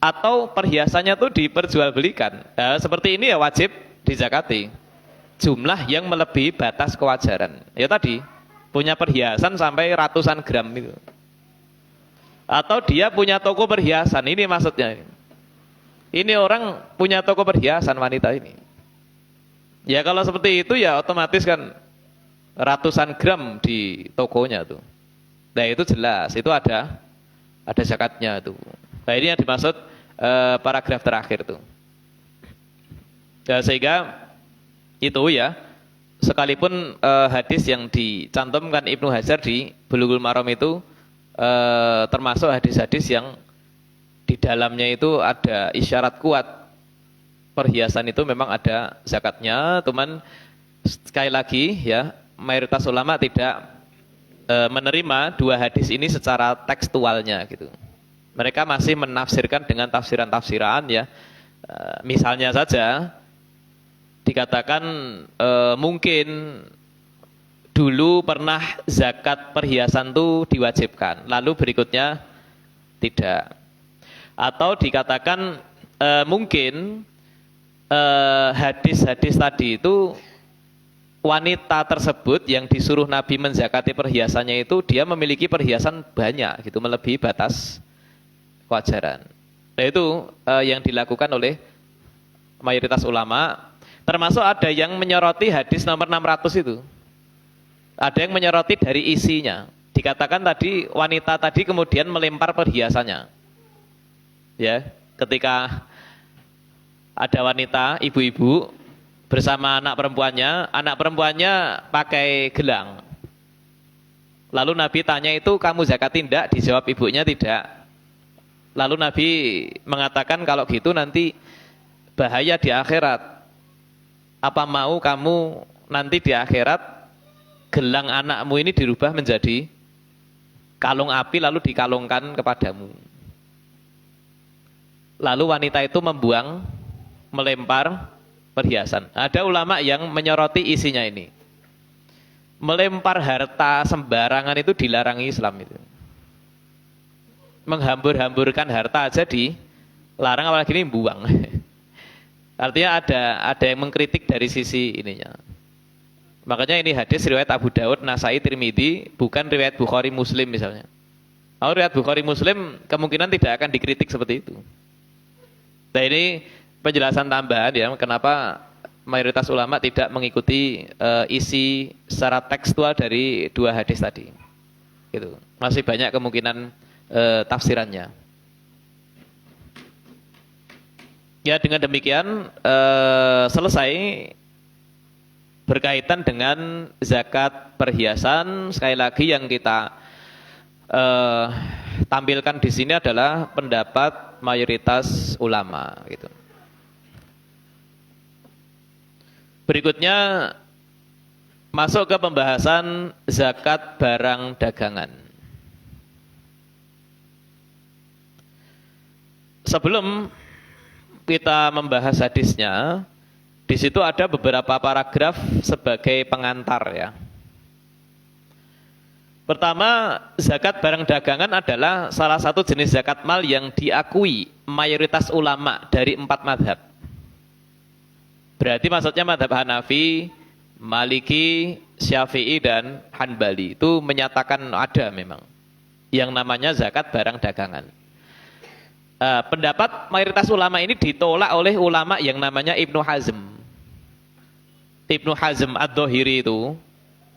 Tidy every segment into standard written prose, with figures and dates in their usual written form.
atau perhiasannya tuh diperjualbelikan. Nah, seperti ini ya wajib dizakati. Jumlah yang melebihi batas kewajaran. Ya tadi, punya perhiasan sampai ratusan gram itu. Atau dia punya toko perhiasan, ini maksudnya. Ini orang punya toko perhiasan wanita ini. Ya kalau seperti itu ya otomatis kan ratusan gram di tokonya tuh. Nah itu jelas, itu ada zakatnya tuh. Nah ini yang dimaksud paragraf terakhir tuh. Ya, sehingga itu ya, sekalipun hadis yang dicantumkan Ibnu Hajar di Bulughul Maram itu termasuk hadis-hadis yang di dalamnya itu ada isyarat kuat perhiasan itu memang ada zakatnya, cuman sekali lagi ya mayoritas ulama tidak menerima dua hadis ini secara tekstualnya gitu. Mereka masih menafsirkan dengan tafsiran-tafsiran ya. Misalnya saja dikatakan mungkin dulu pernah zakat perhiasan itu diwajibkan, lalu berikutnya tidak. Atau dikatakan mungkin hadis-hadis tadi itu wanita tersebut yang disuruh Nabi menzakati perhiasannya itu dia memiliki perhiasan banyak gitu, melebihi batas kewajaran. Nah itu yang dilakukan oleh mayoritas ulama. Termasuk ada yang menyoroti hadis nomor 600 itu. Ada yang menyoroti dari isinya. Dikatakan tadi wanita tadi kemudian melempar perhiasannya. Ya, ketika ada wanita, ibu-ibu bersama anak perempuannya pakai gelang. Lalu Nabi tanya itu kamu zakat tidak? Dijawab ibunya tidak. Lalu Nabi mengatakan kalau gitu nanti bahaya di akhirat. Apa mau kamu nanti di akhirat gelang anakmu ini dirubah menjadi kalung api lalu dikalungkan kepadamu. Lalu wanita itu melempar perhiasan. Ada ulama yang menyoroti isinya ini. Melempar harta sembarangan itu dilarangi Islam itu. Menghambur-hamburkan harta aja dilarang, apalagi ini buang. Artinya ada yang mengkritik dari sisi ininya. Makanya ini hadis riwayat Abu Daud, Nasai, Tirmidzi, bukan riwayat Bukhari Muslim misalnya. Kalau riwayat Bukhari Muslim kemungkinan tidak akan dikritik seperti itu. Nah ini penjelasan tambahan ya, kenapa mayoritas ulama tidak mengikuti isi secara tekstual dari dua hadis tadi. Gitu. Masih banyak kemungkinan tafsirannya. Ya dengan demikian selesai berkaitan dengan zakat perhiasan. Sekali lagi yang kita tampilkan di sini adalah pendapat mayoritas ulama. Gitu. Berikutnya masuk ke pembahasan zakat barang dagangan. Sebelum kita membahas hadisnya, di situ ada beberapa paragraf sebagai pengantar ya. Pertama, zakat barang dagangan adalah salah satu jenis zakat mal yang diakui mayoritas ulama dari 4 madhab. Berarti maksudnya madhab Hanafi, Maliki, Syafi'i, dan Hanbali itu menyatakan ada memang yang namanya zakat barang dagangan. Pendapat mayoritas ulama ini ditolak oleh ulama yang namanya Ibnu Hazm. Ibnu Hazm Ad-Dhahiri itu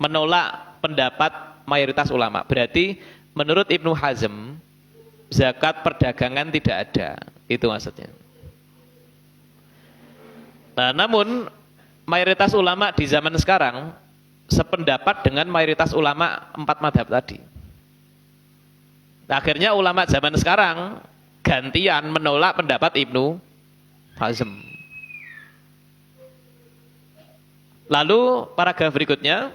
menolak pendapat mayoritas ulama. Berarti menurut Ibnu Hazm zakat perdagangan tidak ada. Itu maksudnya. Nah, namun mayoritas ulama di zaman sekarang sependapat dengan mayoritas ulama 4 madhab tadi. Akhirnya ulama zaman sekarang gantian menolak pendapat Ibnu Hazm. Lalu paragraf berikutnya,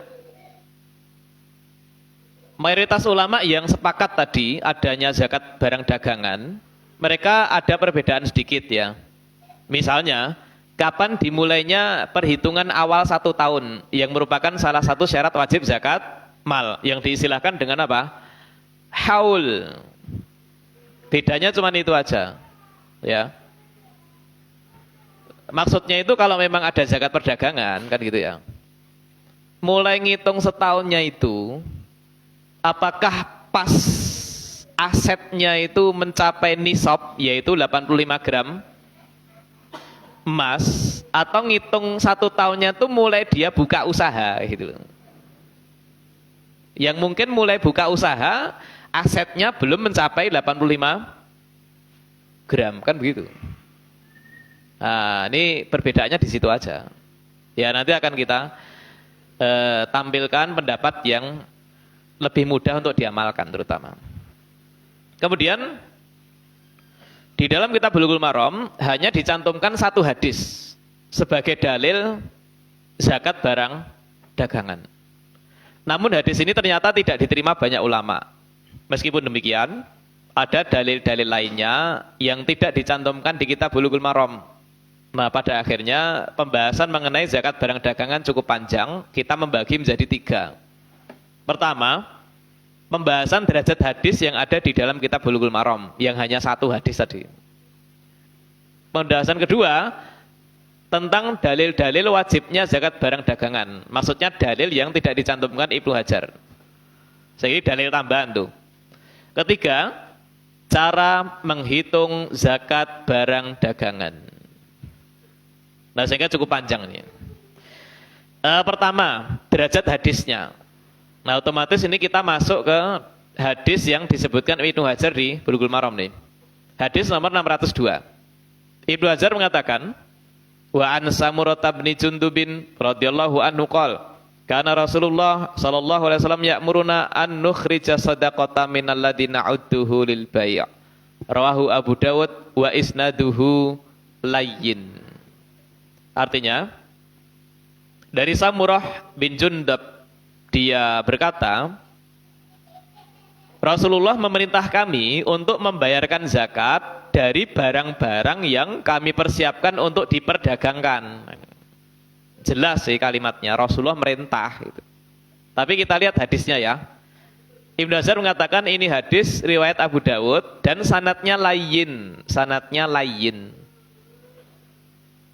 mayoritas ulama yang sepakat tadi adanya zakat barang dagangan, mereka ada perbedaan sedikit ya. Misalnya, kapan dimulainya perhitungan awal 1 tahun yang merupakan salah satu syarat wajib zakat mal yang diistilahkan dengan apa? Haul. Bedanya cuma itu aja. Ya. Maksudnya itu kalau memang ada zakat perdagangan kan gitu ya. Mulai ngitung setahunnya itu apakah pas asetnya itu mencapai nisab yaitu 85 gram emas atau ngitung 1 tahunnya itu mulai dia buka usaha gitu. Yang mungkin mulai buka usaha asetnya belum mencapai 85 gram kan begitu. Nah, ini perbedaannya di situ aja. Ya nanti akan kita tampilkan pendapat yang lebih mudah untuk diamalkan terutama. Kemudian di dalam kitab Bulughul Maram hanya dicantumkan 1 hadis sebagai dalil zakat barang dagangan. Namun hadis ini ternyata tidak diterima banyak ulama. Meskipun demikian, ada dalil-dalil lainnya yang tidak dicantumkan di kitab Bulughul Maram. Nah, pada akhirnya pembahasan mengenai zakat barang dagangan cukup panjang, kita membagi menjadi 3. Pertama, pembahasan derajat hadis yang ada di dalam kitab Bulughul Maram, yang hanya 1 hadis tadi. Pembahasan kedua, tentang dalil-dalil wajibnya zakat barang dagangan. Maksudnya dalil yang tidak dicantumkan Ibnu Hajar. Jadi dalil tambahan tuh. Ketiga, cara menghitung zakat barang dagangan. Nah, sehingga cukup panjang nih. Pertama, derajat hadisnya. Nah, otomatis ini kita masuk ke hadis yang disebutkan Ibnu Hajar di Bulughul Maram nih. Hadis nomor 602. Ibnu Hajar mengatakan, wa an Samurah bin Jundubin radhiyallahu anhu qala, kana Rasulullah sallallahu alaihi wasallam ya'muruna an nukhrija shadaqata minal ladzina udduhu lil bai'. Rawahu Abu Dawud wa isnaduhu layyin. Artinya, dari Samurah bin Jundub, dia berkata, Rasulullah memerintah kami untuk membayarkan zakat dari barang-barang yang kami persiapkan untuk diperdagangkan. Jelas sih kalimatnya, Rasulullah merintah. Gitu. Tapi kita lihat hadisnya ya. Ibnu Hajar mengatakan ini hadis riwayat Abu Dawud dan sanadnya layyin. Sanadnya layyin.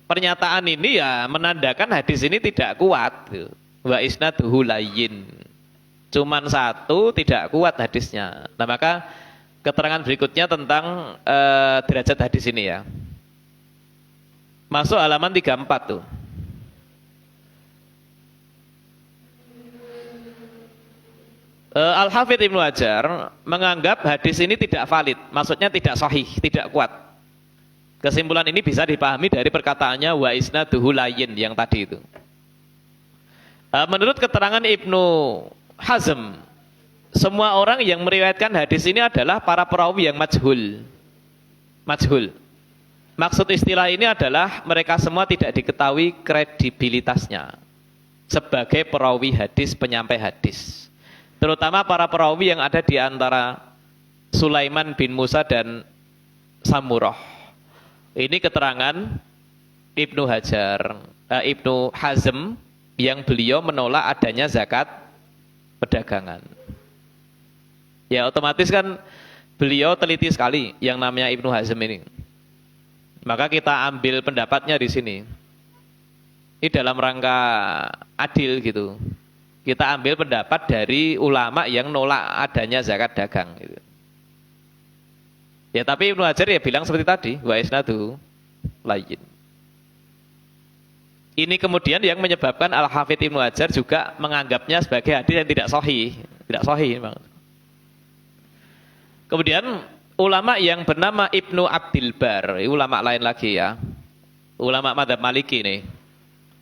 Pernyataan ini ya menandakan hadis ini tidak kuat. Wa isnaduhu layyin. Cuman 1 tidak kuat hadisnya. Nah maka keterangan berikutnya tentang derajat hadis ini ya. Masuk halaman 34 tuh. Al-Hafidz Ibnu Hajar menganggap hadis ini tidak valid. Maksudnya tidak sahih, tidak kuat. Kesimpulan ini bisa dipahami dari perkataannya wa isnaduhu layyin yang tadi itu. Menurut keterangan Ibnu Hazm, semua orang yang meriwayatkan hadis ini adalah para perawi yang majhul. Majhul. Maksud istilah ini adalah mereka semua tidak diketahui kredibilitasnya sebagai perawi hadis, penyampai hadis. Terutama para perawi yang ada di antara Sulaiman bin Musa dan Samurah. Ini keterangan Ibnu Hajar, Ibnu Hazm yang beliau menolak adanya zakat perdagangan. Ya otomatis kan beliau teliti sekali yang namanya Ibnu Hazm ini. Maka kita ambil pendapatnya di sini. Ini dalam rangka adil gitu. Kita ambil pendapat dari ulama yang nolak adanya zakat dagang gitu. Ya tapi Ibnu Hajar ya bilang seperti tadi, wa isnadu layyin. Ini kemudian yang menyebabkan Al-Hafidz Ibnu Hajar juga menganggapnya sebagai hadis yang tidak sahih, tidak sahih memang. Kemudian ulama yang bernama Ibnu Abdil Bar, ulama lain lagi ya, ulama madzhab Maliki nih,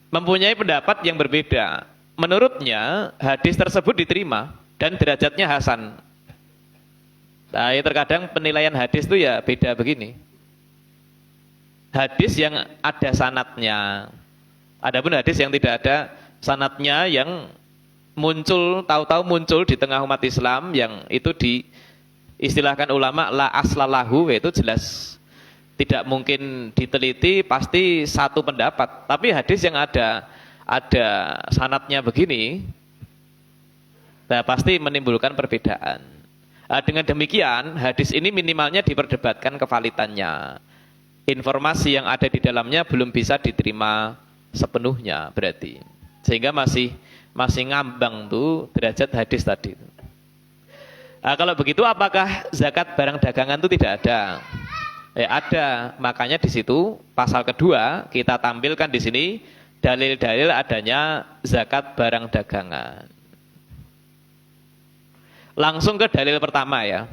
mempunyai pendapat yang berbeda. Menurutnya hadis tersebut diterima dan derajatnya hasan. Nah, ya terkadang penilaian hadis itu ya beda begini. Hadis yang ada sanatnya, adapun hadis yang tidak ada sanatnya yang muncul, tahu-tahu muncul di tengah umat Islam yang itu diistilahkan ulama la aslalahu, itu jelas tidak mungkin diteliti, pasti satu pendapat. Tapi hadis yang ada sanatnya begini, nah pasti menimbulkan perbedaan. Dengan demikian, hadis ini minimalnya diperdebatkan kevalitannya. Informasi yang ada di dalamnya belum bisa diterima sepenuhnya berarti. Sehingga masih ngambang tuh derajat hadis tadi. Kalau begitu apakah zakat barang dagangan itu tidak ada? Ada. Makanya di situ pasal kedua kita tampilkan di sini dalil-dalil adanya zakat barang dagangan. Langsung ke dalil pertama ya.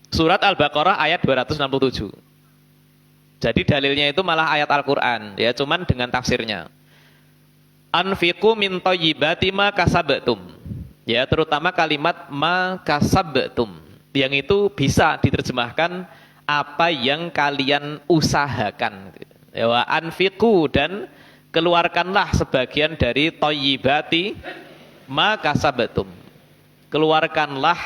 Surat Al-Baqarah ayat 267. Jadi dalilnya itu malah ayat Al-Qur'an ya, cuman dengan tafsirnya. Anfiqu min thayyibati ma kasabtum. Ya, terutama kalimat ma kasabtum yang itu bisa diterjemahkan apa yang kalian usahakan. Ya, wa anfiqu dan keluarkanlah sebagian dari thayyibati ma kasabtum. Keluarkanlah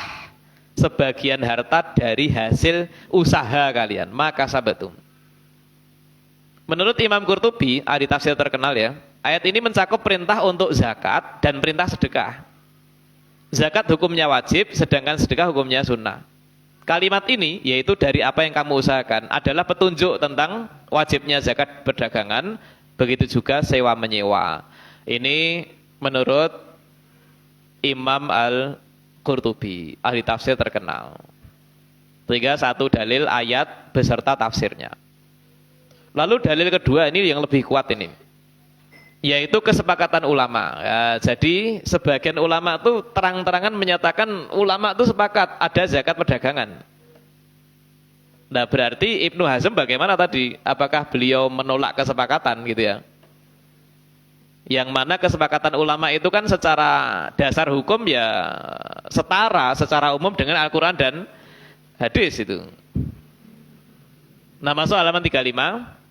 sebagian harta dari hasil usaha kalian, maka sabatum. Menurut Imam Qurtubi, ahli tafsir terkenal ya, ayat ini mencakup perintah untuk zakat dan perintah sedekah. Zakat hukumnya wajib, sedangkan sedekah hukumnya sunnah. Kalimat ini, yaitu dari apa yang kamu usahakan, adalah petunjuk tentang wajibnya zakat perdagangan, begitu juga sewa menyewa. Ini menurut Imam Al-Qurtubi, ahli tafsir terkenal. Sehingga satu dalil ayat beserta tafsirnya. Lalu dalil kedua ini yang lebih kuat ini, yaitu kesepakatan ulama. Ya, jadi sebagian ulama itu terang-terangan menyatakan ulama itu sepakat ada zakat perdagangan. Nah berarti Ibnu Hazm bagaimana tadi? Apakah beliau menolak kesepakatan gitu ya? Yang mana kesepakatan ulama itu kan secara dasar hukum ya setara secara umum dengan Al-Quran dan hadis itu. Nah masuk halaman 35.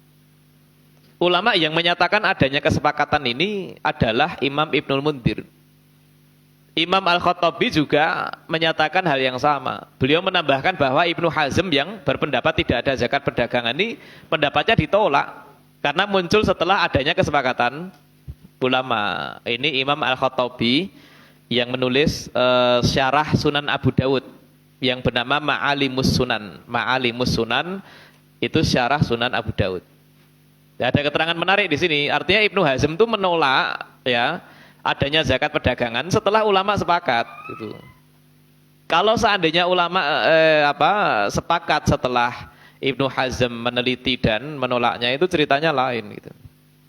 Ulama yang menyatakan adanya kesepakatan ini adalah Imam Ibnul Mundhir. Imam Al-Khattabi juga menyatakan hal yang sama. Beliau menambahkan bahwa Ibnu Hazm yang berpendapat tidak ada zakat perdagangan ini pendapatnya ditolak karena muncul setelah adanya kesepakatan ulama. Ini Imam Al-Khattabi yang menulis syarah Sunan Abu Dawud yang bernama Ma'alimus Sunan. Ma'alimus Sunan itu syarah Sunan Abu Dawud. Ya, ada keterangan menarik di sini. Artinya Ibnu Hazm itu menolak ya adanya zakat perdagangan setelah ulama sepakat gitu. Kalau seandainya ulama sepakat setelah Ibnu Hazm meneliti dan menolaknya itu ceritanya lain gitu.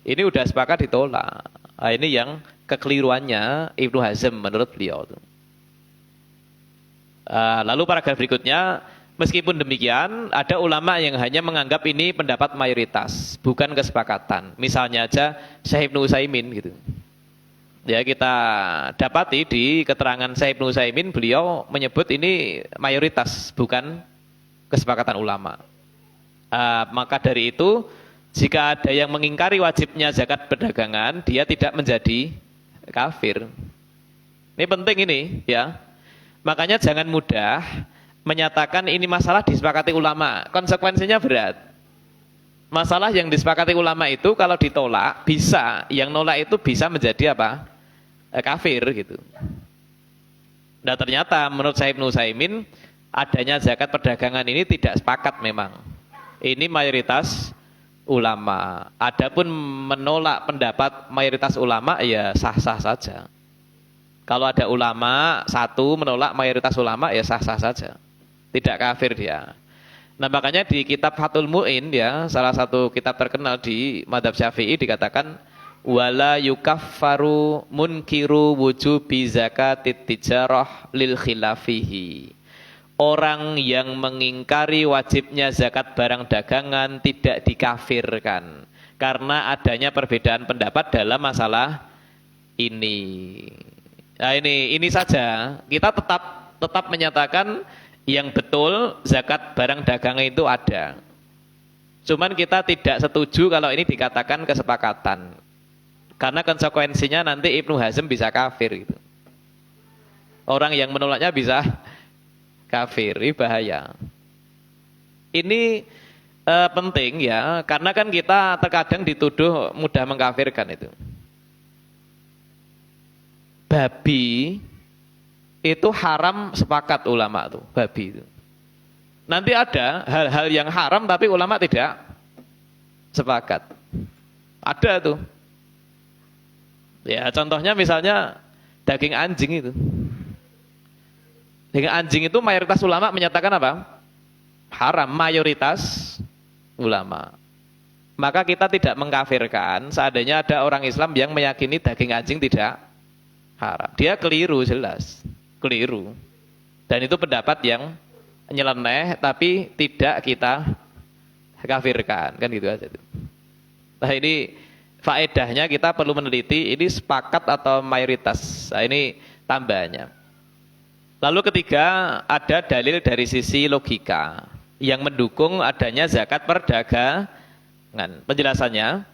Ini udah sepakat ditolak. Nah, ini yang kekeliruannya Ibnu Hazm menurut beliau. Lalu paragraf berikutnya, meskipun demikian, ada ulama yang hanya menganggap ini pendapat mayoritas, bukan kesepakatan. Misalnya aja Syekh Ibnu Utsaimin gitu. Ya kita dapati di keterangan Syekh Ibnu Utsaimin, beliau menyebut ini mayoritas, bukan kesepakatan ulama. Maka dari itu, jika ada yang mengingkari wajibnya zakat perdagangan, dia tidak menjadi kafir. Ini penting ini ya. Makanya jangan mudah menyatakan ini masalah disepakati ulama. Konsekuensinya berat. Masalah yang disepakati ulama itu kalau ditolak bisa, yang nolak itu bisa menjadi apa? Kafir gitu. Nah ternyata menurut Syekh Ibnu Utsaimin adanya zakat perdagangan ini tidak sepakat memang. Ini mayoritas ulama. Adapun menolak pendapat mayoritas ulama ya sah-sah saja. Kalau ada ulama satu menolak mayoritas ulama ya sah-sah saja. Tidak kafir dia. Nah makanya di kitab Fathul Mu'in ya, salah satu kitab terkenal di Madzhab Syafi'i dikatakan wala yukaffaru munkiru wujubi zakatit tijarah lil khilafihi. Orang yang mengingkari wajibnya zakat barang dagangan tidak dikafirkan karena adanya perbedaan pendapat dalam masalah ini. Nah ini saja kita tetap menyatakan yang betul zakat barang dagangan itu ada. Cuman kita tidak setuju kalau ini dikatakan kesepakatan. Karena konsekuensinya nanti Ibnu Hazm bisa kafir gitu. Orang yang menolaknya bisa kafir, ini bahaya. Ini penting ya, karena kan kita terkadang dituduh mudah mengkafirkan itu. Babi itu haram sepakat ulama tuh, babi itu. Nanti ada hal-hal yang haram tapi ulama tidak sepakat. Ada tuh. Ya contohnya misalnya daging anjing itu. Daging anjing itu mayoritas ulama menyatakan apa? Haram, mayoritas ulama. Maka kita tidak mengkafirkan seandainya ada orang Islam yang meyakini daging anjing tidak haram. Dia keliru jelas, keliru. Dan itu pendapat yang nyeleneh tapi tidak kita kafirkan, kan gitu aja. Nah ini faedahnya kita perlu meneliti ini sepakat atau mayoritas. Nah ini tambahannya. Lalu ketiga ada dalil dari sisi logika yang mendukung adanya zakat perdagangan. Penjelasannya,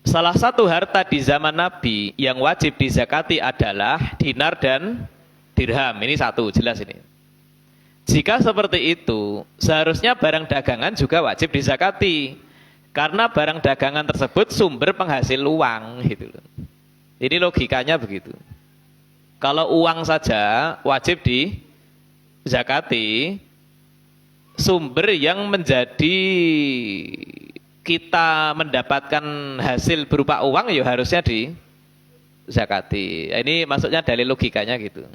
salah satu harta di zaman Nabi yang wajib dizakati adalah dinar dan dirham. Ini satu, jelas ini. Jika seperti itu, seharusnya barang dagangan juga wajib dizakati. Karena barang dagangan tersebut sumber penghasil uang. Gitu loh. Ini logikanya begitu. Kalau uang saja wajib dizakati, sumber yang menjadi kita mendapatkan hasil berupa uang ya harusnya dizakati. Ini maksudnya dalil logikanya gitu.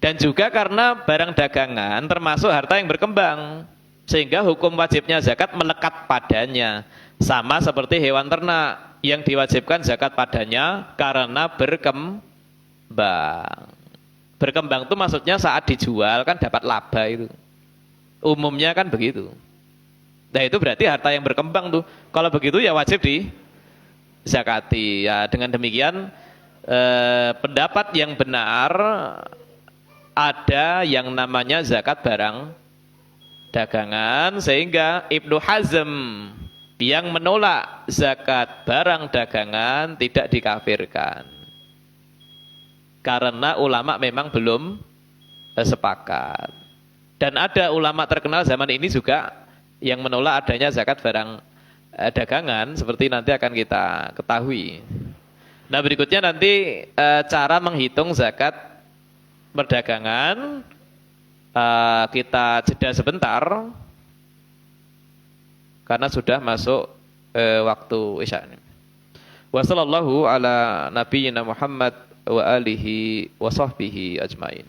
Dan juga karena barang dagangan termasuk harta yang berkembang. Sehingga hukum wajibnya zakat melekat padanya. Sama seperti hewan ternak yang diwajibkan zakat padanya karena berkembang. Berkembang itu maksudnya saat dijual kan dapat laba itu. Umumnya kan begitu. Nah itu berarti harta yang berkembang tuh. Kalau begitu ya wajib dizakati. Ya dengan demikian pendapat yang benar ada yang namanya zakat barang dagangan, sehingga Ibnu Hazm yang menolak zakat barang dagangan tidak dikafirkan karena ulama memang belum sepakat. Dan ada ulama terkenal zaman ini juga yang menolak adanya zakat barang dagangan, seperti nanti akan kita ketahui. Nah berikutnya nanti cara menghitung zakat perdagangan, kita jeda sebentar karena sudah masuk waktu isya. Wassallallahu ala nabiyyina Muhammad wa alihi wa sahbihi ajmain.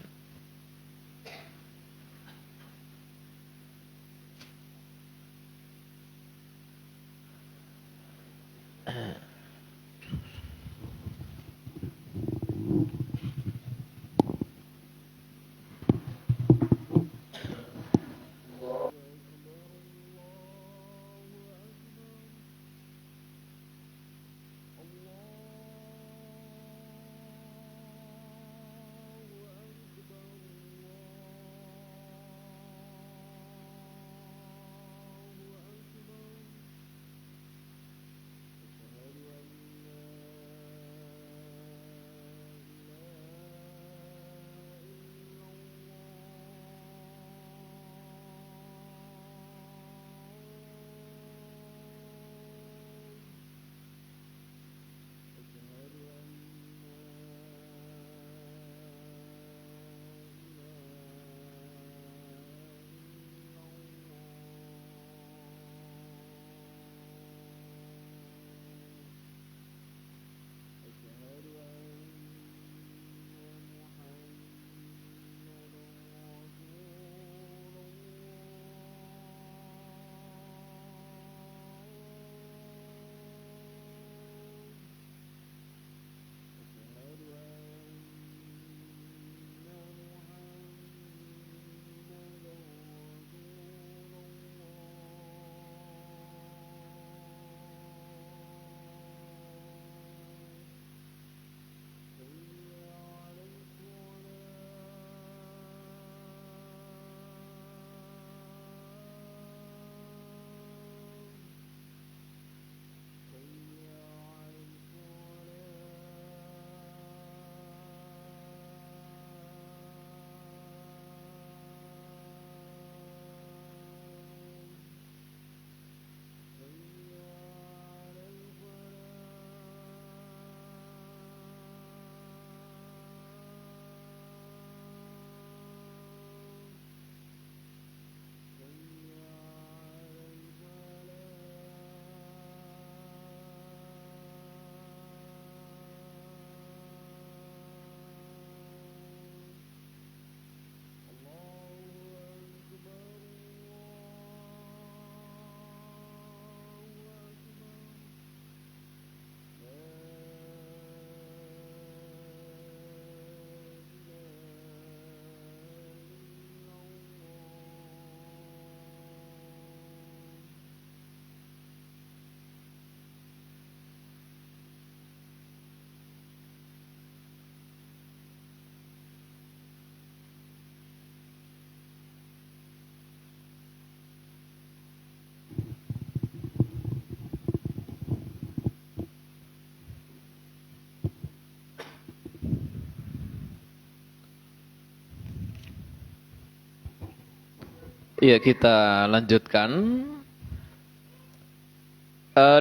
Ya, kita lanjutkan.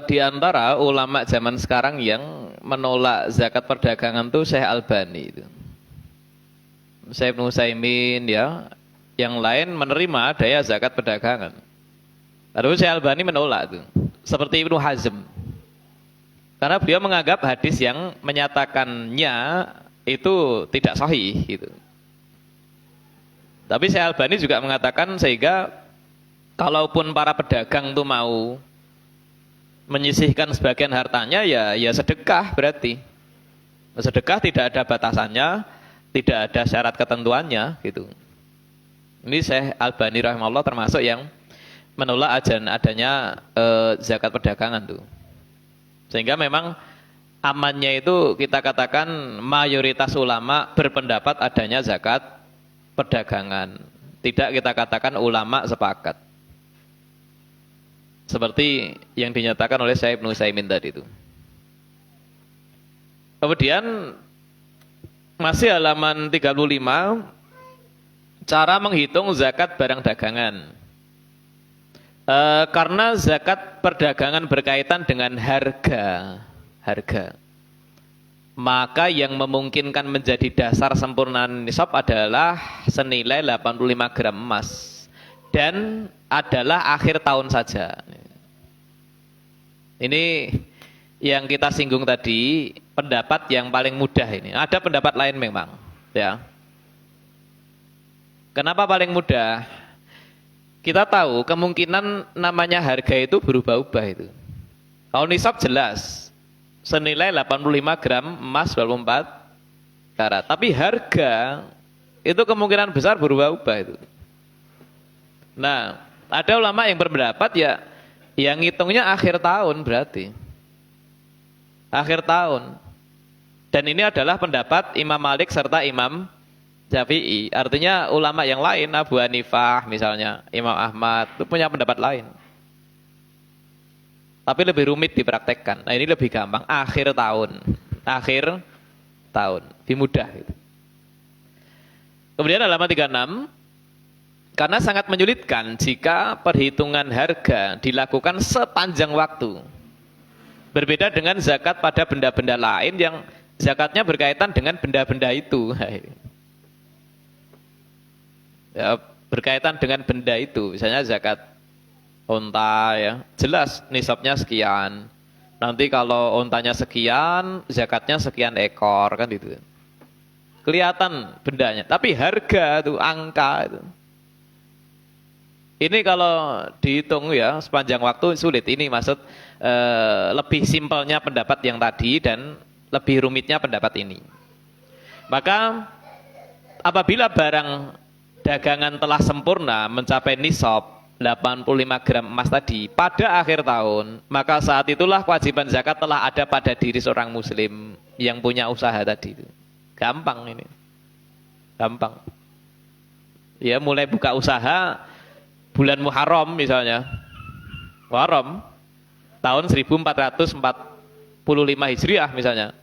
Di antara ulama zaman sekarang yang menolak zakat perdagangan tuh Syekh Albani itu. Syekh Ibnu Utsaimin ya, yang lain menerima daya zakat perdagangan. Lalu Syekh Albani menolak tuh. Seperti Ibnu Hazm. Karena beliau menganggap hadis yang menyatakannya itu tidak sahih gitu. Tapi Syekh Albani juga mengatakan sehingga kalaupun para pedagang tuh mau menyisihkan sebagian hartanya ya sedekah berarti. Sedekah tidak ada batasannya, tidak ada syarat ketentuannya gitu. Ini Syekh Albani rahimahullah termasuk yang menolak adanya zakat perdagangan tuh. Sehingga memang amannya itu kita katakan mayoritas ulama berpendapat adanya zakat perdagangan. Tidak kita katakan ulama sepakat. Seperti yang dinyatakan oleh Syekh Ibnu Utsaimin tadi itu. Kemudian masih halaman 35, cara menghitung zakat barang dagangan. Karena zakat perdagangan berkaitan dengan harga, maka yang memungkinkan menjadi dasar sempurna nisab adalah senilai 85 gram emas dan adalah akhir tahun saja. Ini yang kita singgung tadi, pendapat yang paling mudah ini. Ada pendapat lain memang, ya. Kenapa paling mudah? Kita tahu kemungkinan namanya harga itu berubah-ubah itu. Kalau nisab jelas, senilai 85 gram emas 24 karat. Tapi harga itu kemungkinan besar berubah-ubah itu. Nah, ada ulama yang berpendapat ya, yang ngitungnya akhir tahun berarti. Akhir tahun. Dan ini adalah pendapat Imam Malik serta Imam Syafi'i. Artinya ulama yang lain, Abu Hanifah misalnya, Imam Ahmad, itu punya pendapat lain. Tapi lebih rumit dipraktekkan. Nah ini lebih gampang, akhir tahun. Akhir tahun, lebih mudah gitu. Kemudian halaman 36, karena sangat menyulitkan jika perhitungan harga dilakukan sepanjang waktu. Berbeda dengan zakat pada benda-benda lain yang zakatnya berkaitan dengan benda-benda itu. Ya, berkaitan dengan benda itu. Misalnya zakat unta ya, jelas nisabnya sekian. Nanti kalau untanya sekian, zakatnya sekian ekor kan gitu. Kelihatan bendanya, tapi harga itu, angka itu. Ini kalau dihitung ya sepanjang waktu sulit. Ini maksud lebih simpelnya pendapat yang tadi dan lebih rumitnya pendapat ini. Maka apabila barang dagangan telah sempurna mencapai nisab 85 gram emas tadi pada akhir tahun, maka saat itulah kewajiban zakat telah ada pada diri seorang muslim yang punya usaha tadi itu. Gampang ini. Gampang. Ya mulai buka usaha bulan Muharram misalnya, Muharram tahun 1445 Hijriah misalnya,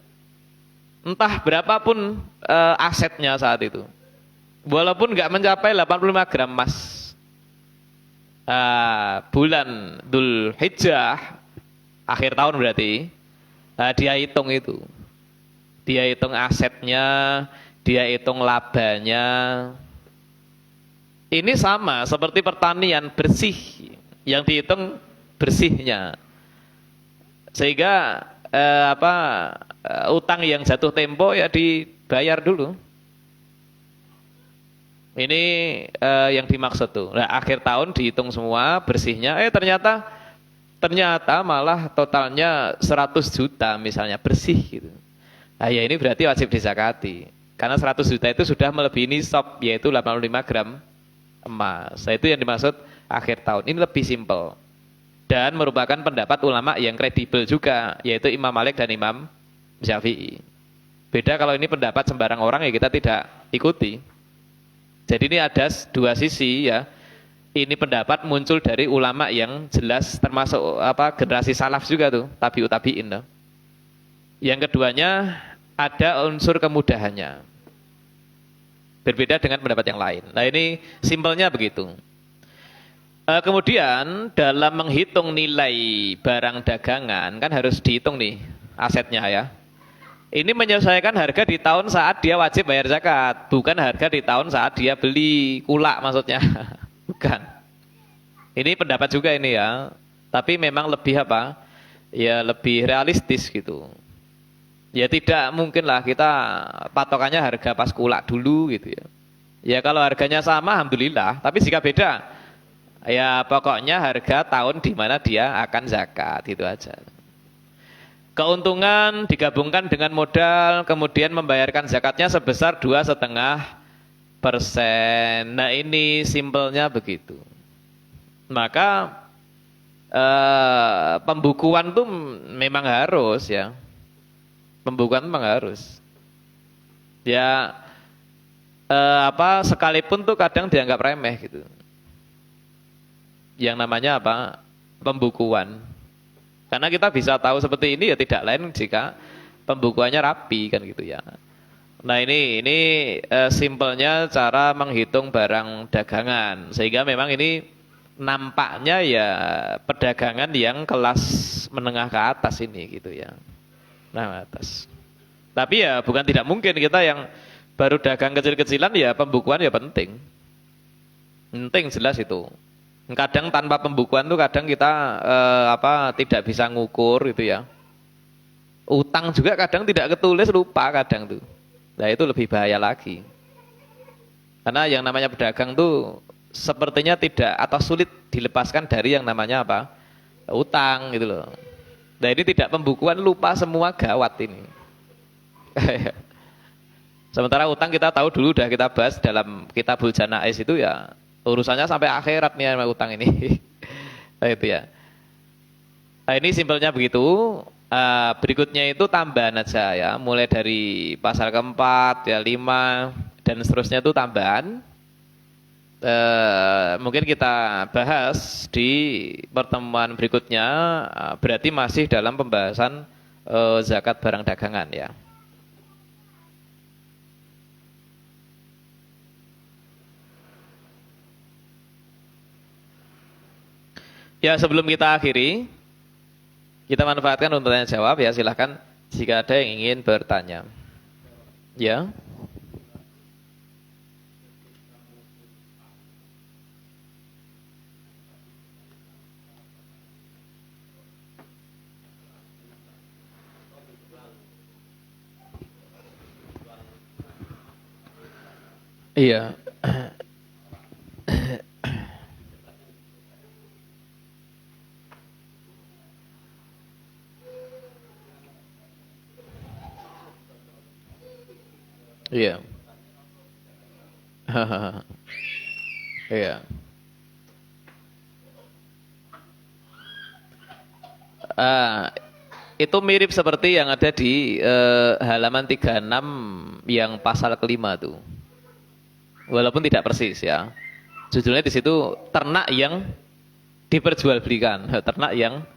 entah berapapun asetnya saat itu, walaupun nggak mencapai 85 gram emas, bulan Dzul Hijjah akhir tahun berarti, dia hitung itu, dia hitung asetnya, dia hitung labanya. Ini sama seperti pertanian bersih, yang dihitung bersihnya. Sehingga utang yang jatuh tempo ya dibayar dulu. Ini yang dimaksud tuh. Nah, akhir tahun dihitung semua bersihnya. Ternyata malah totalnya 100 juta misalnya bersih gitu. Nah, ya ini berarti wajib dizakati. Karena 100 juta itu sudah melebihi nisab, yaitu 85 gram emas. Nah, itu yang dimaksud akhir tahun. Ini lebih simpel dan merupakan pendapat ulama yang kredibel juga, yaitu Imam Malik dan Imam Syafi'i. Beda kalau ini pendapat sembarang orang ya kita tidak ikuti. Jadi ini ada dua sisi ya. Ini pendapat muncul dari ulama yang jelas termasuk generasi salaf juga tuh, tabi'ut tabi'in tuh. Yang keduanya ada unsur kemudahannya. Berbeda dengan pendapat yang lain. Nah ini simpelnya begitu. Kemudian dalam menghitung nilai barang dagangan kan harus dihitung nih asetnya ya. Ini menyesuaikan harga di tahun saat dia wajib bayar zakat, bukan harga di tahun saat dia beli kulak maksudnya. Bukan. Ini pendapat juga ini ya. Tapi memang lebih apa? Ya lebih realistis gitu. Ya tidak mungkin lah kita patokannya harga pas kulak dulu gitu ya. Ya kalau harganya sama alhamdulillah, tapi jika beda ya pokoknya harga tahun di mana dia akan zakat itu aja. Keuntungan digabungkan dengan modal kemudian membayarkan zakatnya sebesar 2,5%. Nah ini simpelnya begitu. Maka pembukuan tuh memang harus ya. Pembukuan memang harus. Ya sekalipun tuh kadang dianggap remeh gitu. Yang namanya apa? Pembukuan. Karena kita bisa tahu seperti ini ya tidak lain jika pembukuannya rapi kan gitu ya. Nah ini simpelnya cara menghitung barang dagangan sehingga memang ini nampaknya ya perdagangan yang kelas menengah ke atas ini gitu ya. Nah atas. Tapi ya bukan tidak mungkin kita yang baru dagang kecil-kecilan ya pembukuan ya penting. Penting jelas itu. Kadang tanpa pembukuan tuh kadang kita tidak bisa ngukur gitu ya. Utang juga kadang tidak ketulis lupa kadang tuh. Nah itu lebih bahaya lagi. Karena yang namanya pedagang tuh sepertinya tidak atau sulit dilepaskan dari yang namanya apa? Utang gitu loh. Nah ini tidak pembukuan lupa semua gawat ini. Sementara utang kita tahu dulu udah kita bahas dalam Kitabul Janaiz itu ya urusannya sampai akhirat nih sama utang ini. Nah, itu ya. Nah, ini simpelnya begitu. Berikutnya itu tambahan aja ya. Mulai dari pasal keempat, ya 5 dan seterusnya itu tambahan. Mungkin kita bahas di pertemuan berikutnya. Berarti masih dalam pembahasan zakat barang dagangan ya. Ya sebelum kita akhiri, kita manfaatkan untuk tanya jawab ya silahkan jika ada yang ingin bertanya. Ya. Iya. Iya. Iya. Itu mirip seperti yang ada di halaman 36 yang pasal kelima tuh. Walaupun tidak persis ya. Judulnya di situ ternak yang diperjualbelikan, ternak yang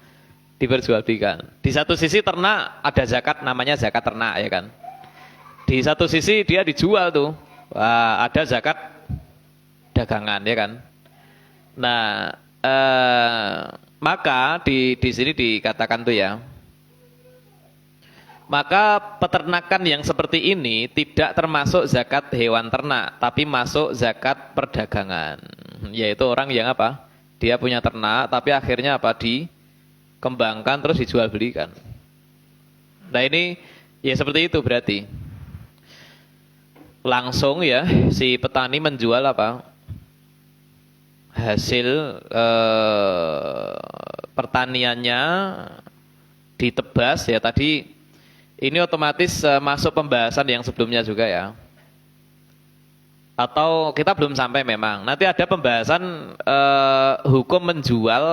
diperjualbelikan. Di satu sisi ternak ada zakat namanya zakat ternak ya kan. Di satu sisi dia dijual tuh, ada zakat dagangan ya kan. Nah, maka di sini dikatakan tuh ya, maka peternakan yang seperti ini tidak termasuk zakat hewan ternak, tapi masuk zakat perdagangan. Yaitu orang yang apa? Dia punya ternak, tapi akhirnya apa? Dikembangkan terus dijual belikan. Nah ini ya seperti itu berarti. Langsung ya si petani menjual apa? Hasil pertaniannya ditebas ya tadi. Ini otomatis masuk pembahasan yang sebelumnya juga ya. Atau kita belum sampai memang. Nanti ada pembahasan hukum menjual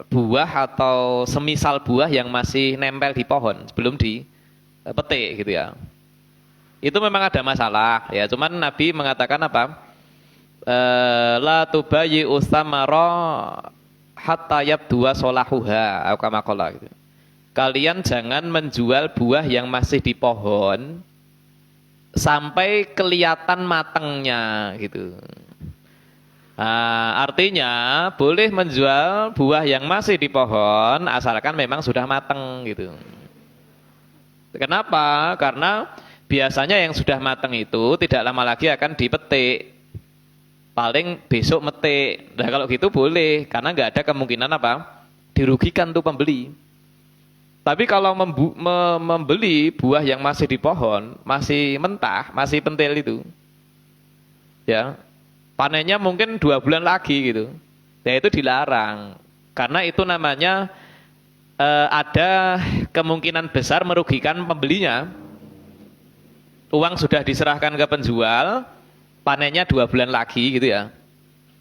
buah atau semisal buah yang masih nempel di pohon sebelum dipetik gitu ya. Itu memang ada masalah ya. Cuman Nabi mengatakan apa? La tubayyi utsamara hatta yabdua solahuha atau kama qala gitu. Kalian jangan menjual buah yang masih di pohon sampai kelihatan matangnya gitu. Nah, artinya boleh menjual buah yang masih di pohon asalkan memang sudah matang gitu. Kenapa? Karena biasanya yang sudah matang itu tidak lama lagi akan dipetik. Paling besok metik. Nah kalau gitu boleh, karena nggak ada kemungkinan apa? Dirugikan tuh pembeli. Tapi kalau membeli buah yang masih di pohon, masih mentah, masih pentil itu, ya panennya mungkin 2 bulan lagi gitu. Ya itu dilarang. Karena itu namanya ada kemungkinan besar merugikan pembelinya. Uang sudah diserahkan ke penjual, panennya 2 bulan lagi gitu ya.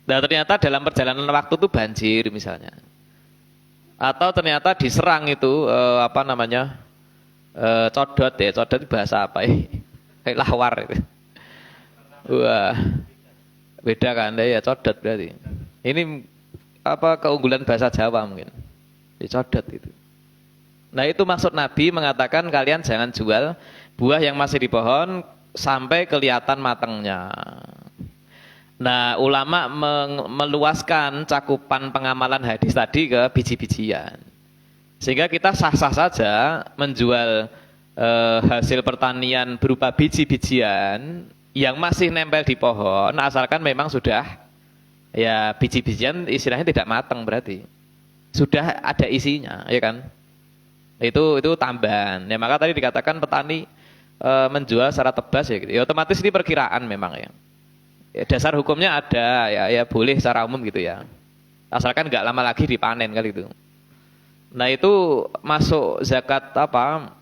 Dan ternyata dalam perjalanan waktu itu banjir misalnya. Atau ternyata diserang itu apa namanya codot ya, codot itu bahasa apa ya? Kayak lawar itu. Wah, beda kan ya codot berarti. Ini apa keunggulan bahasa Jawa mungkin. Dicodot itu. Nah itu maksud Nabi mengatakan kalian jangan jual buah yang masih di pohon sampai kelihatan matangnya. Nah ulama meluaskan cakupan pengamalan hadis tadi ke biji-bijian. Sehingga kita sah-sah saja menjual hasil pertanian berupa biji-bijian yang masih nempel di pohon asalkan memang sudah ya biji-bijian istilahnya tidak matang berarti. Sudah ada isinya, ya kan? Itu tambahan. Ya maka tadi dikatakan petani menjual secara tebas ya gitu. Ya otomatis ini perkiraan memang ya. Ya dasar hukumnya ada ya boleh secara umum gitu ya. Asalkan nggak lama lagi dipanen kali itu. Nah itu masuk zakat apa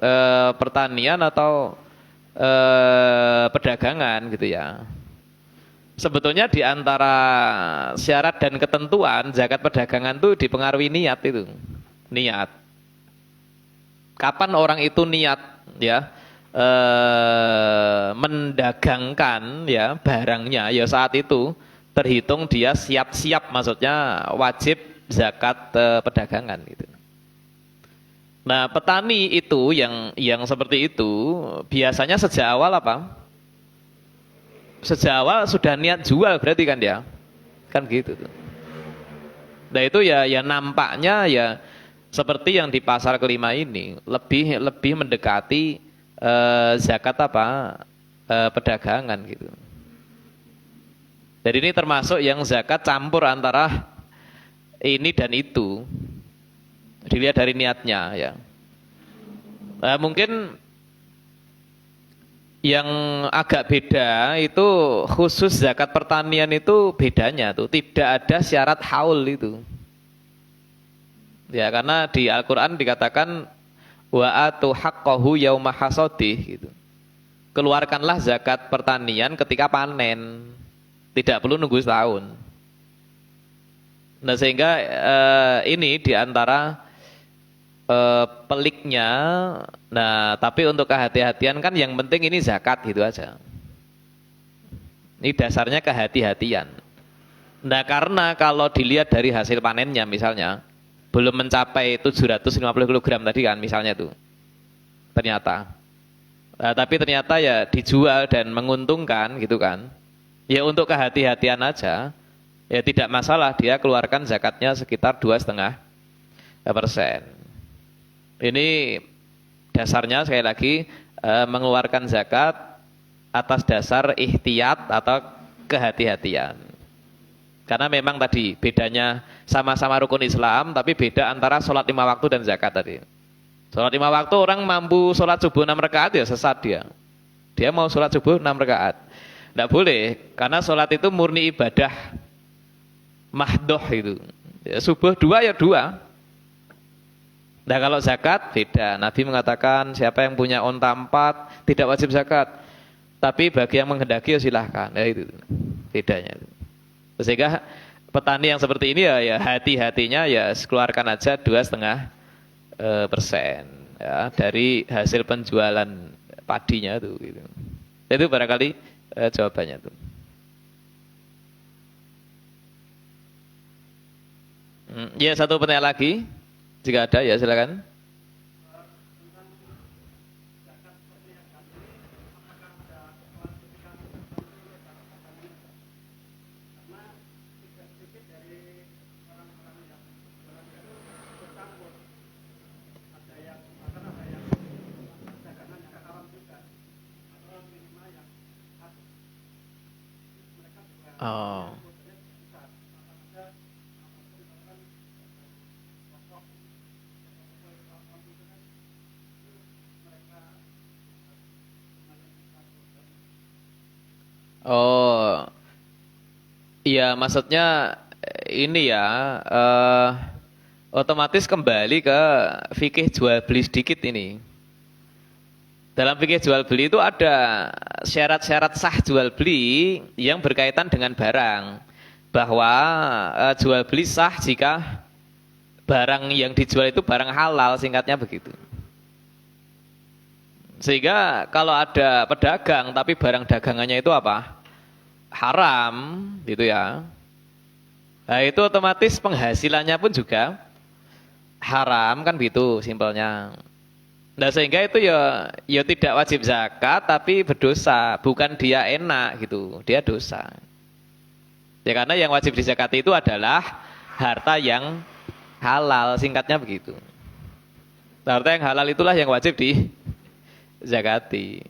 pertanian atau perdagangan gitu ya. Sebetulnya di antara syarat dan ketentuan zakat perdagangan itu dipengaruhi niat itu. Niat. Kapan orang itu niat ya mendagangkan ya barangnya ya saat itu terhitung dia siap-siap maksudnya wajib zakat perdagangan gitu. Nah, petani itu yang seperti itu biasanya sejak awal apa? Sejak awal sudah niat jual berarti kan dia. Kan gitu tuh. Nah, itu ya nampaknya ya seperti yang di pasar kelima ini lebih mendekati zakat apa perdagangan gitu. Jadi ini termasuk yang zakat campur antara ini dan itu. Dilihat dari niatnya ya. Mungkin yang agak beda itu khusus zakat pertanian itu bedanya tuh tidak ada syarat haul itu. Ya karena di Al-Qur'an dikatakan wa atu haqqahu yauma hasadih gitu. Keluarkanlah zakat pertanian ketika panen. Tidak perlu nunggu setahun. Nah, sehingga ini diantara peliknya. Nah, tapi untuk kehati-hatian kan yang penting ini zakat gitu aja. Ini dasarnya kehati-hatian. Nah, karena kalau dilihat dari hasil panennya misalnya belum mencapai 750 kg tadi kan misalnya tuh. Ternyata. Nah, tapi ternyata ya dijual dan menguntungkan gitu kan. Ya untuk kehati-hatian aja. Ya tidak masalah dia keluarkan zakatnya sekitar 2,5%. Ini dasarnya sekali lagi mengeluarkan zakat atas dasar ihtiyat atau kehati-hatian. Karena memang tadi bedanya sama-sama rukun Islam tapi beda antara sholat 5 waktu dan zakat tadi. Sholat 5 waktu orang mampu sholat subuh 6 rakaat ya sesat dia. Dia mau sholat subuh 6 rakaat. Tidak boleh karena sholat itu murni ibadah mahdoh itu. Ya, subuh 2 ya 2. Nah kalau zakat beda. Nabi mengatakan siapa yang punya onta 4 tidak wajib zakat. Tapi bagi yang menghendaki ya silahkan. Ya itu bedanya. Sehingga petani yang seperti ini ya hati-hatinya ya keluarkan aja 2,5% ya, dari hasil penjualan padinya tuh. Gitu. Itu barangkali jawabannya tuh. Ya satu pertanyaan lagi. Jika ada ya silakan. Oh. Oh, iya maksudnya ini ya otomatis kembali ke fikih jual beli sedikit ini. Dalam fikih jual beli itu ada syarat-syarat sah jual beli yang berkaitan dengan barang. Bahwa jual beli sah jika barang yang dijual itu barang halal, singkatnya begitu. Sehingga kalau ada pedagang tapi barang dagangannya itu apa? Haram, gitu ya. Nah itu otomatis penghasilannya pun juga haram kan gitu simpelnya. Nah sehingga itu ya tidak wajib zakat tapi berdosa, bukan dia enak gitu, dia dosa. Ya karena yang wajib dizakati itu adalah harta yang halal, singkatnya begitu. Harta yang halal itulah yang wajib dizakati.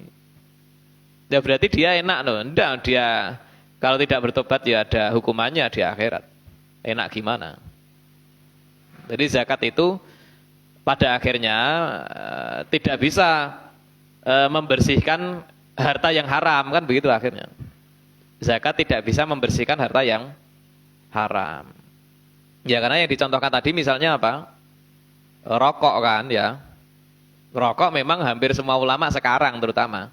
Ya berarti dia enak loh, enggak dia kalau tidak bertobat ya ada hukumannya di akhirat. Enak gimana? Jadi zakat itu pada akhirnya tidak bisa membersihkan harta yang haram kan begitu akhirnya. Zakat tidak bisa membersihkan harta yang haram. Ya karena yang dicontohkan tadi misalnya apa? Rokok kan ya. Rokok memang hampir semua ulama sekarang terutama.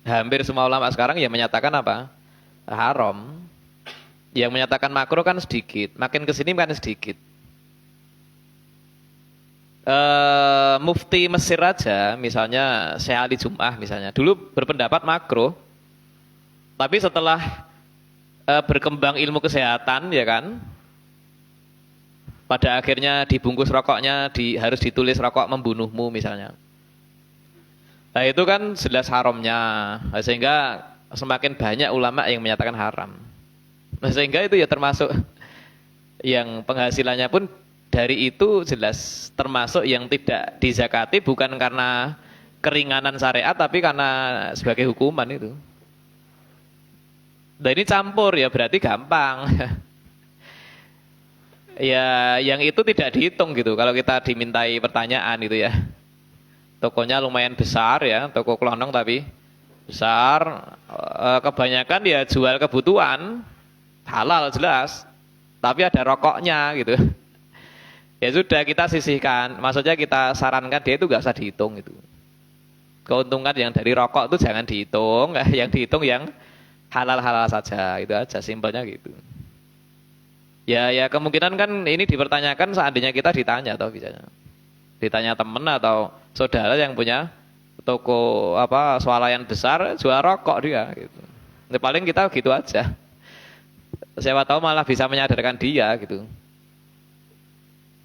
Hampir semua ulama sekarang ya menyatakan apa? Haram. Yang menyatakan makruh kan sedikit. Makin kesini kan sedikit. Mufti Mesir aja, misalnya Syekh Ali Jum'ah misalnya, dulu berpendapat makruh, tapi setelah berkembang ilmu kesehatan, ya kan, pada akhirnya dibungkus rokoknya, harus ditulis rokok membunuhmu misalnya. Nah itu kan jelas haramnya, sehingga semakin banyak ulama yang menyatakan haram. Nah, sehingga itu ya termasuk yang penghasilannya pun dari itu jelas termasuk yang tidak dizakati bukan karena keringanan syariat tapi karena sebagai hukuman itu. Nah ini campur ya berarti gampang. Ya yang itu tidak dihitung gitu kalau kita dimintai pertanyaan itu ya. Tokonya lumayan besar ya, toko kelonong tapi besar. Kebanyakan ya jual kebutuhan halal jelas, tapi ada rokoknya gitu. Ya sudah kita sisihkan, maksudnya kita sarankan dia itu gak usah dihitung itu. Keuntungan yang dari rokok itu jangan dihitung, yang dihitung yang halal-halal saja, itu aja simpelnya gitu. Ya kemungkinan kan ini dipertanyakan seandainya kita ditanya atau biasanya. Ditanya temen atau saudara yang punya toko apa swalayan besar jual rokok dia gitu. Ya, paling kita gitu aja. Siapa tahu malah bisa menyadarkan dia gitu.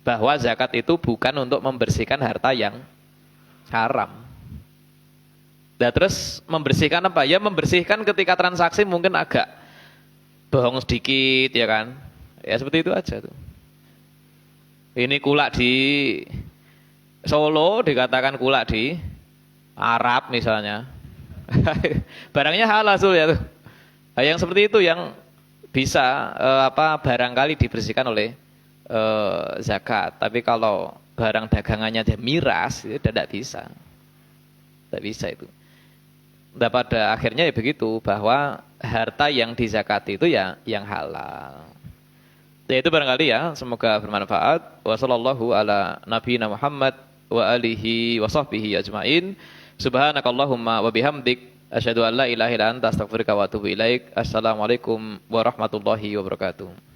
Bahwa zakat itu bukan untuk membersihkan harta yang haram. Nah terus membersihkan apa? Ya membersihkan ketika transaksi mungkin agak bohong sedikit ya kan. Ya seperti itu aja tuh. Ini kulak di Solo dikatakan kulak di Arab misalnya. Barangnya halal ya tuh. Nah, yang seperti itu yang bisa barangkali dibersihkan oleh zakat, tapi kalau barang dagangannya dia miras itu tidak bisa, tidak bisa itu. Nah, pada akhirnya ya begitu bahwa harta yang dizakati itu ya yang halal. Ya itu barangkali ya, semoga bermanfaat. Wassallallahu ala nabiyina Muhammad wa alihi wa sahbihi ajmain. Subhanakallahumma wa bihamdik asyhadu an la ilaha illa anta astaghfiruka wa atubu ilaik. Assalamualaikum warahmatullahi wabarakatuh.